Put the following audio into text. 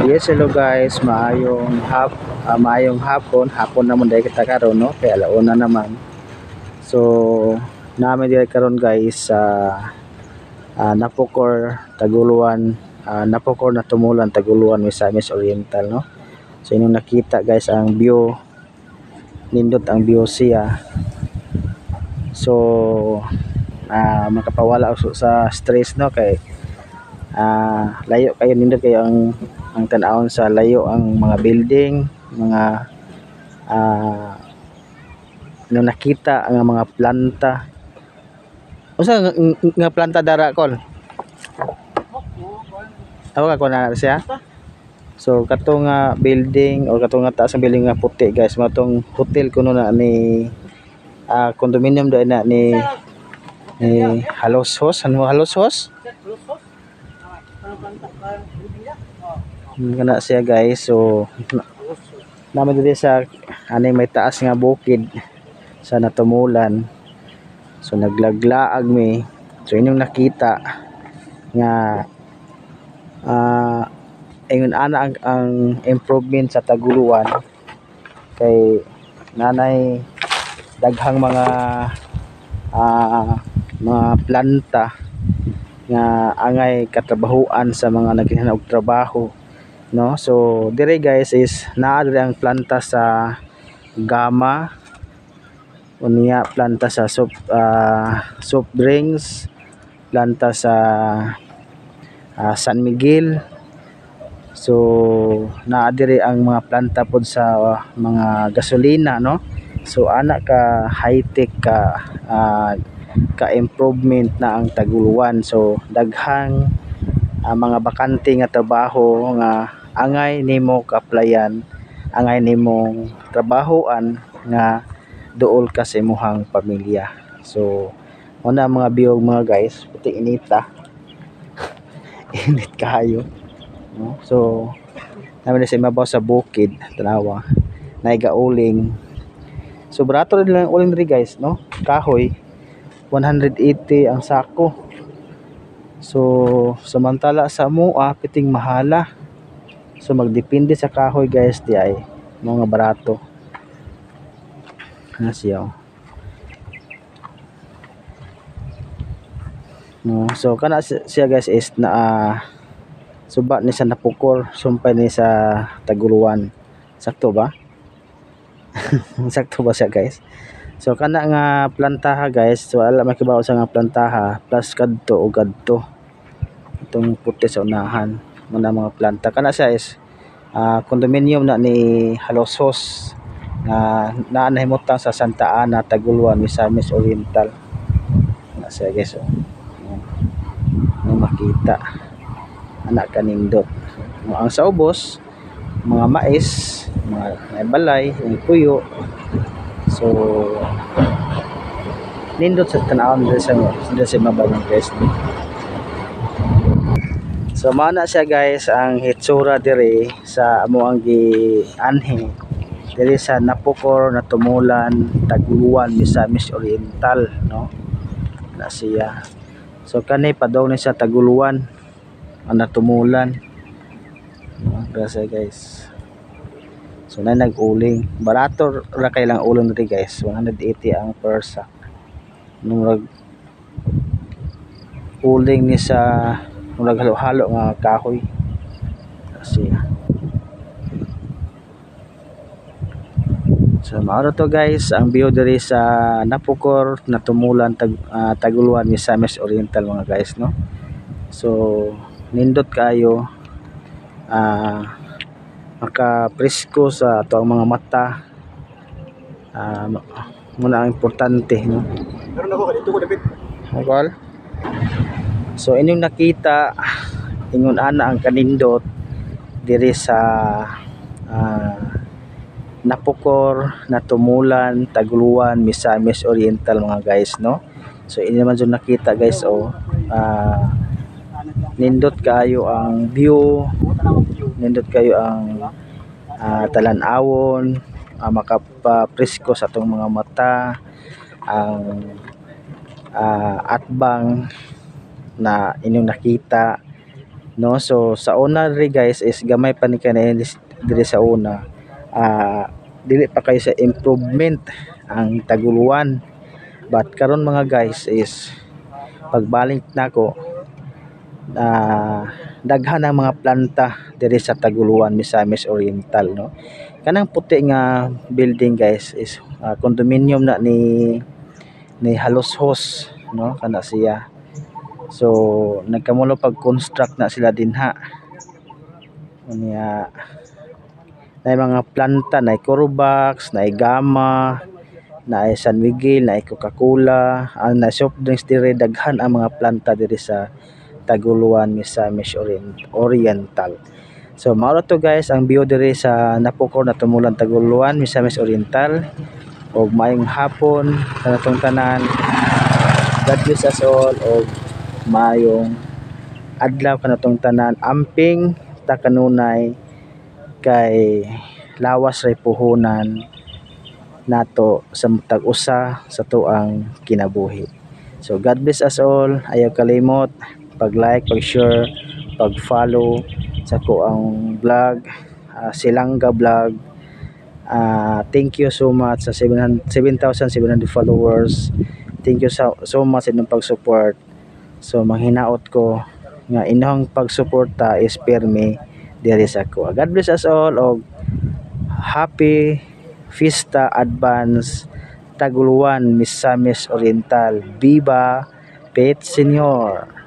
Yes, hello guys, maayong hapon naman dahil kita karon no, kaya alauna naman. So, namin dahil karon guys sa Napocor, Taguluan, Napocor na Tumulan, Taguluan, Misamis Oriental no. So, inyong nakita guys ang view, nindot ang view siya. So, makapawala sa stress no kay layo kayo nindot kayo ang tan-awon sa layo ang mga building, mga nakita ang mga planta. Usa nga planta dara kol? Tawag ako na siya. So katong building or katong taas ang building nga puti guys, matong hotel kuno na ni condominium dai na ni Halos Host, Halos Host. Kana siya guys. So naman dito sa aning may taas nga bukid sa Natumulan. So naglaglaag mi. So inyong nakita nga ingon ana ang improvement sa Taguluan kay nanay daghang mga planta nga angay katrabahuan sa mga naghahanap og trabaho no. So dire guys is naa dire ang planta sa Gama, unya planta sa soft drinks, planta sa San Miguel. So naa dire ang mga planta pod sa mga gasolina no. So ana ka high tech ka improvement na ang Taguluan. So daghang mga bakante nga trabaho nga angay nimo ka-applyan, angay nimong trabahoan nga duol ka sa imong pamilya. So una mga view mga guys, puti inita. Init kayo no? So namin sa ibabaw sa bukid tanawa naigauling. So barato rin lang uling rin guys no, kahoy 180 ang sako. So samantala sa mua piting mahala. So magdepende sa kahoy guys di ay mga barato na siya no. So kana siya guys is na suba ni sa Napocor, sumpay ni sa Taguluan. Sakto ba? Sakto ba siya guys? So kana nga plantaha guys, so ala makibaw sa nga plantaha plus kadto o gadto itong puti sa unahan muna mga planta. Kana siya is condominium na ni Halos Host na naanahimutang sa Santa Ana, Taguluan, Misamis Oriental na siya guys. So makita anak kanindot ang sa ubos mga mais, mga balay, yung puyo. So nindot sa tanawon sa mababang guys. So mana siya guys ang hitsura dire sa amo ang gianhi dire sa Napocor na Tumulan, Taguluan, Misamis Oriental no na siya. So kanay padaw ni sa Taguluan ang Natumulan kasi guys. So na nag-uling barato ra kay lang uling diri guys, 180 ang per sack nung uling ni sa naghalo-halo nga kahoy kasi. So mauro to guys ang view diri sa Napocor na Tumulan, Taguluan, Misamis Oriental mga guys no. So nindot kayo makapresko sa ato ang mga mata muna ang importante no. Meron ako dito ko David. Okay. So inyong nakita ingon ana ang kanindot diri sa Napocor na Tumulan, Taguluan, Misamis Oriental mga guys no. So ini naman jud nakita guys nindot kayo ang view, nindot kayo ang talan-awon, makapapresko sa atong mga mata ang atbang na inyong nakita no. So sa una ri guys is gamay pa ni kanay diri sa una, dili pa kayo sa improvement ang Taguluan, but karon mga guys is pagbalik nako, daghan ang mga planta diri sa Taguluan, Misamis Oriental, no. Kanang puti nga building guys is condominium na ni Haloshos, no, kana siya. So nagkamulo pag construct na sila dinha unya, na mga planta na Corvax, na Gama, na San Miguel, na Coca-Cola, na soft drinks dire, daghan ang mga planta diri sa Taguluan, Misamis Oriental. So mao to guys ang view diri sa napukor na tumulan Taguluan, Misamis Oriental. Og maayong hapon sa atong tanan. God bless us all og maayong adlaw kanatong tanan. Amping ta kanunay kay lawas ray puhunan nato sa matag usa sa tuang kinabuhi. So God bless us all. Ayaw kalimot pag-like, pag-share, pag-follow sa ko ang vlog, Silangga Vlog. Thank you so much sa 7,700 followers. Thank you so much sa inyong pag-support. So manghinaot ko nga inyong pag-suporta is permi diri sa ko. God bless us all og happy Fiesta Advance Taguluan, Misamis Oriental. Viva Pet Senior!